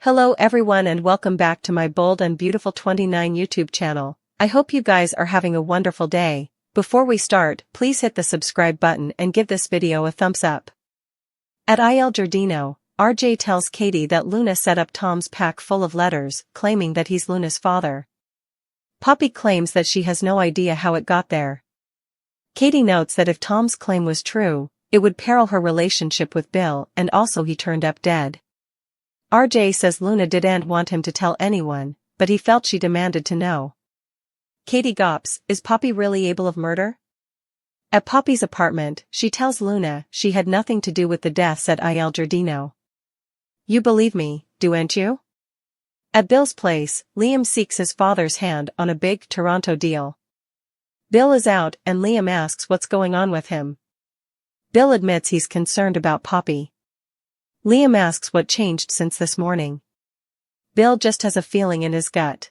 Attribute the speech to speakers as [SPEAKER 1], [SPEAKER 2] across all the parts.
[SPEAKER 1] Hello everyone and welcome back to my Bold and Beautiful 29 YouTube channel. I hope you guys are having a wonderful day. Before we start, please hit the subscribe button and give this video a thumbs up. At Il Giardino, RJ tells Katie that Luna set up Tom's pack full of letters, claiming that he's Luna's father. Poppy claims that she has no idea how it got there. Katie notes that if Tom's claim was true, it would peril her relationship with Bill, and also he turned up dead. RJ says Luna didn't want him to tell anyone, but he felt she demanded to know. Katie gawps, is Poppy really able of murder? At Poppy's apartment, she tells Luna she had nothing to do with the deaths at Il Giardino. You believe me, don't you? At Bill's place, Liam seeks his father's hand on a big Toronto deal. Bill is out and Liam asks what's going on with him. Bill admits he's concerned about Poppy. Liam asks what changed since this morning. Bill just has a feeling in his gut.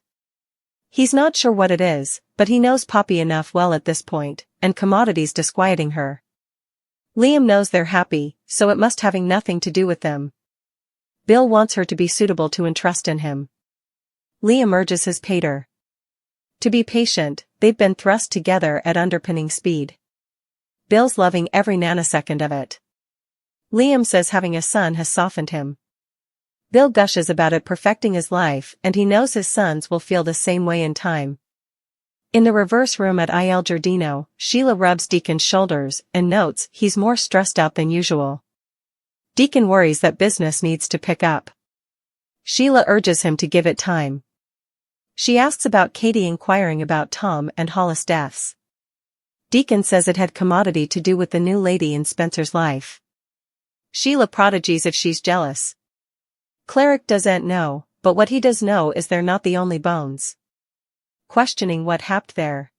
[SPEAKER 1] He's not sure what it is, but he knows Poppy enough well at this point, and commodities disquieting her. Liam knows they're happy, so it must having nothing to do with them. Bill wants her to be suitable to entrust in him. Liam urges his pater to be patient. They've been thrust together at underpinning speed. Bill's loving every nanosecond of it. Liam says having a son has softened him. Bill gushes about it perfecting his life, and he knows his sons will feel the same way in time. In the reverse room at Il Giardino, Sheila rubs Deacon's shoulders and notes he's more stressed out than usual. Deacon worries that business needs to pick up. Sheila urges him to give it time. She asks about Katie inquiring about Tom and Hollis' deaths. Deacon says it had commodity to do with the new lady in Spencer's life. Sheila prodigies if she's jealous. Cleric doesn't know, but what he does know is they're not the only bones. Questioning what happened there.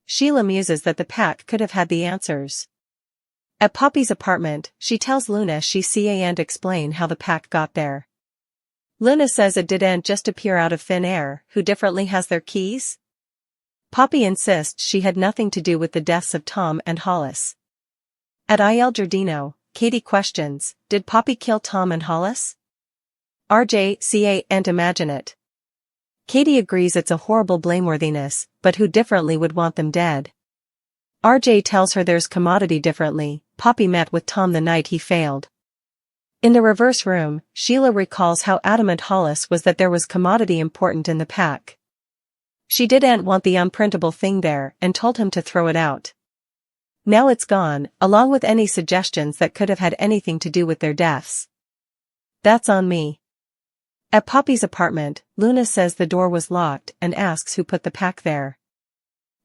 [SPEAKER 1] Sheila muses that the pack could have had the answers. At Poppy's apartment, she tells Luna she can't explain how the pack got there. Luna says it didn't just appear out of thin air. Who differently has their keys? Poppy insists she had nothing to do with the deaths of Tom and Hollis. At Il Giardino, Katie questions, did Poppy kill Tom and Hollis? RJ can't imagine it. Katie agrees it's a horrible blameworthiness, but who differently would want them dead? RJ tells her there's commodity differently. Poppy met with Tom the night he failed. In the reverse room, Sheila recalls how adamant Hollis was that there was commodity important in the pack. She didn't want the unprintable thing there and told him to throw it out. Now it's gone, along with any suggestions that could have had anything to do with their deaths. That's on me. At Poppy's apartment, Luna says the door was locked and asks who put the pack there.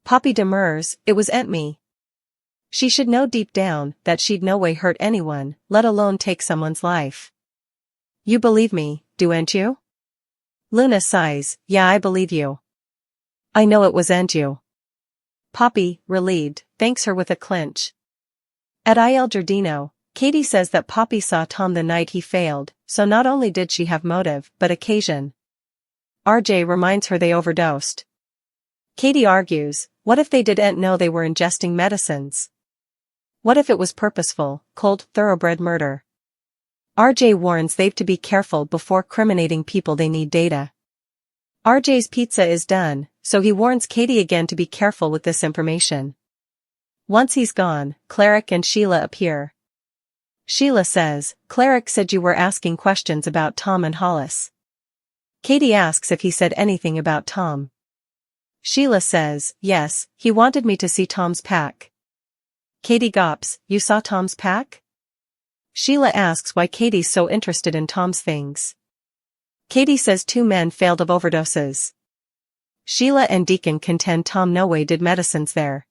[SPEAKER 1] Poppy demurs, it was me. She should know deep down that she'd no way hurt anyone, let alone take someone's life. You believe me, don't you? Luna sighs, yeah, I believe you. I know it wasn't you. Poppy, relieved, thanks her with a clinch. At Il Giardino, Katie says that Poppy saw Tom the night he failed, so not only did she have motive, but occasion. RJ reminds her they overdosed. Katie argues, what if they didn't know they were ingesting medicines? What if it was purposeful, cold, thoroughbred murder? RJ warns they've to be careful before criminating people. They need data. RJ's pizza is done, so he warns Katie again to be careful with this information. Once he's gone, Cleric and Sheila appear. Sheila says, Cleric said you were asking questions about Tom and Hollis. Katie asks if he said anything about Tom. Sheila says, yes, he wanted me to see Tom's pack. Katie gawps, you saw Tom's pack? Sheila asks why Katie's so interested in Tom's things. Katie says 2 men failed of overdoses. Sheila and Deacon contend Tom no way did medicines there.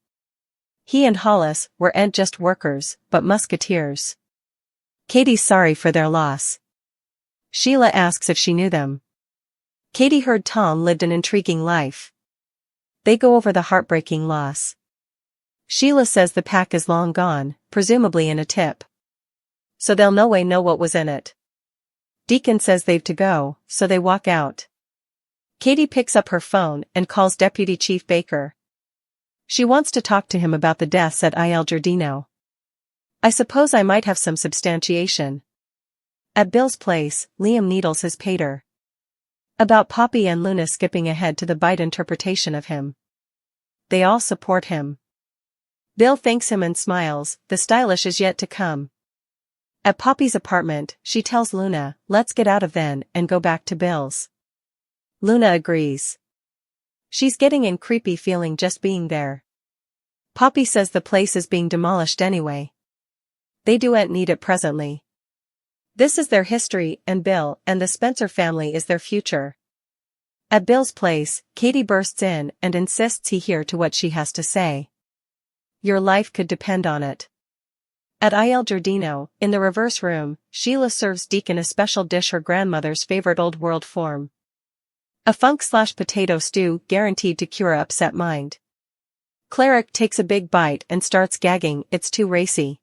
[SPEAKER 1] He and Hollis weren't just workers, but musketeers. Katie's sorry for their loss. Sheila asks if she knew them. Katie heard Tom lived an intriguing life. They go over the heartbreaking loss. Sheila says the pack is long gone, presumably in a tip. So they'll no way know what was in it. Deacon says they've to go, so they walk out. Katie picks up her phone and calls Deputy Chief Baker. She wants to talk to him about the deaths at Il Giardino. I suppose I might have some substantiation. At Bill's place, Liam needles his pater about Poppy and Luna, skipping ahead to the bite interpretation of him. They all support him. Bill thanks him and smiles. The stylish is yet to come. At Poppy's apartment, she tells Luna, "Let's get out of then and go back to Bill's." Luna agrees. She's getting in creepy feeling just being there. Poppy says the place is being demolished anyway. They don't need it presently. This is their history, and Bill and the Spencer family is their future. At Bill's place, Katie bursts in and insists he hear to what she has to say. Your life could depend on it. At Il Giardino, in the reverse room, Sheila serves Deacon a special dish, her grandmother's favorite old world form. A funk/potato stew guaranteed to cure upset mind. Cleric takes a big bite and starts gagging. It's too racy.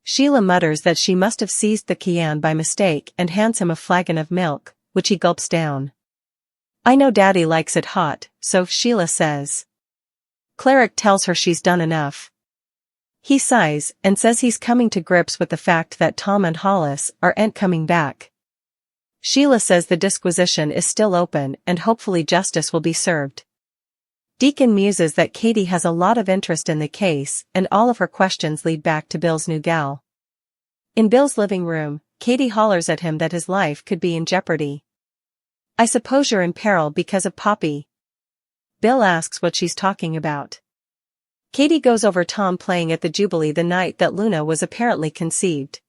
[SPEAKER 1] Sheila mutters that she must have seized the cayenne by mistake and hands him a flagon of milk, which he gulps down. I know Daddy likes it hot, so Sheila says. Cleric tells her she's done enough. He sighs and says he's coming to grips with the fact that Tom and Hollis aren't coming back. Sheila says the disquisition is still open and hopefully justice will be served. Deacon muses that Katie has a lot of interest in the case and all of her questions lead back to Bill's new gal. In Bill's living room, Katie hollers at him that his life could be in jeopardy. I suppose you're in peril because of Poppy. Bill asks what she's talking about. Katie goes over Tom playing at the Jubilee the night that Luna was apparently conceived.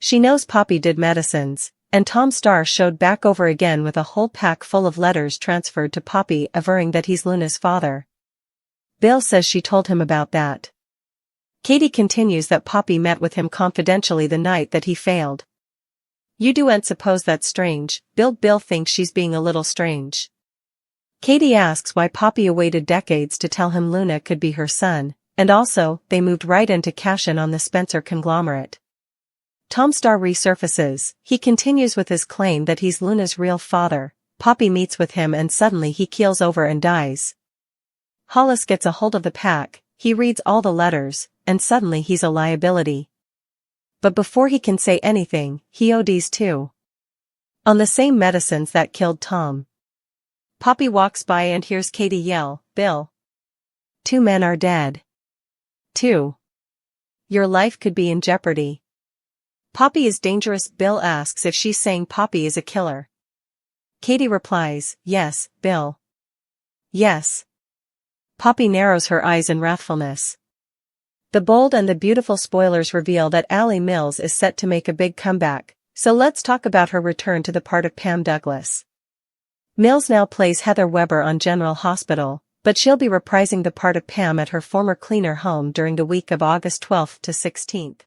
[SPEAKER 1] She knows Poppy did medicines, and Tom's star showed back over again with a whole pack full of letters transferred to Poppy averring that he's Luna's father. Bill says she told him about that. Katie continues that Poppy met with him confidentially the night that he failed. You don't suppose that's strange? Bill thinks she's being a little strange. Katie asks why Poppy awaited decades to tell him Luna could be her son, and also, they moved right into cash in on the Spencer conglomerate. Tom's star resurfaces. He continues with his claim that he's Luna's real father. Poppy meets with him and suddenly he keels over and dies. Hollis gets a hold of the pack, he reads all the letters, and suddenly he's a liability. But before he can say anything, he ODs too. On the same medicines that killed Tom. Poppy walks by and hears Katie yell, Bill. 2 men are dead. 2. Your life could be in jeopardy. Poppy is dangerous. Bill asks if she's saying Poppy is a killer. Katie replies, yes, Bill. Yes. Poppy narrows her eyes in wrathfulness. The Bold and the Beautiful spoilers reveal that Allie Mills is set to make a big comeback, so let's talk about her return to the part of Pam Douglas. Mills now plays Heather Weber on General Hospital, but she'll be reprising the part of Pam at her former cleaner home during the week of August 12th to 16th.